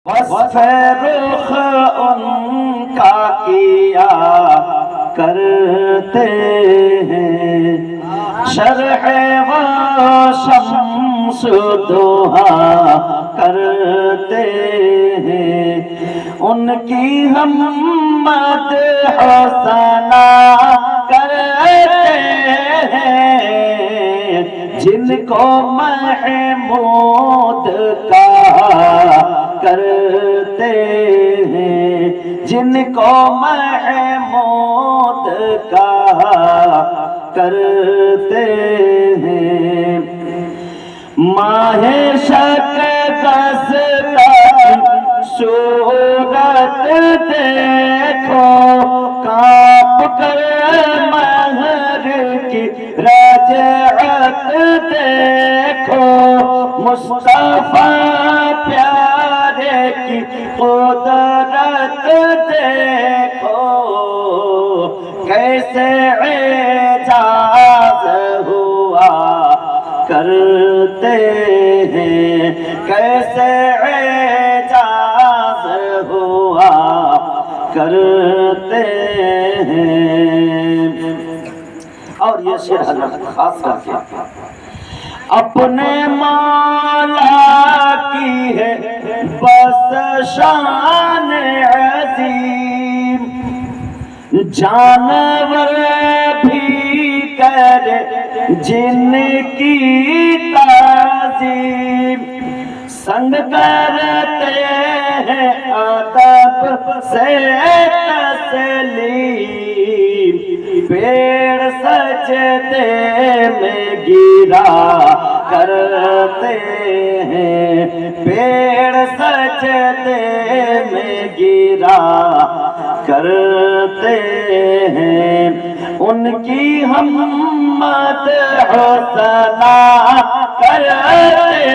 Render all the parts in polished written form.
وصف رخ ان کا کیا کرتے ہیں، شرح و شمس دوہا کرتے ہیں، ان کی ہم مدح و ثنا کرتے ہیں، جن کو محمود کہا کرتے ہیں، جن کو محمود کہا کرتے ہیں۔ ماہ شک گزتا صورت دیکھو، کانپ کر مہر کی رجعت دیکھو، مصطفیٰ پیارے کی قدرت دیکھو، کیسے اعجاز ہوا کرتے ہیں، کیسے اعجاز ہوا کرتے ہیں۔ اور یہ شعر حضرت خاص کر کے اپنے مولا کی ہے بس شان عظیم، جانور بھی کرے جن کی تعظیم، سنگ کرتے ہیں ادب سے تسلیم، پیڑ سجدے میں گرا کرتے ہیں، پیڑ سجدے میں گرا کرتے ہیں، ان کی ہم مدح و ثنا کرتے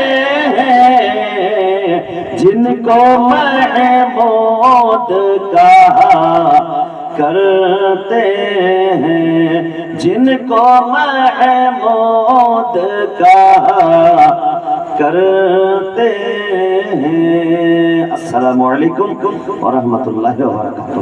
ہیں، جن کو محمود کہا کرتے ہیں، جن کو محمود کہا کرتے ہیں۔ السلام علیکم ورحمۃ اللہ وبرکاتہ۔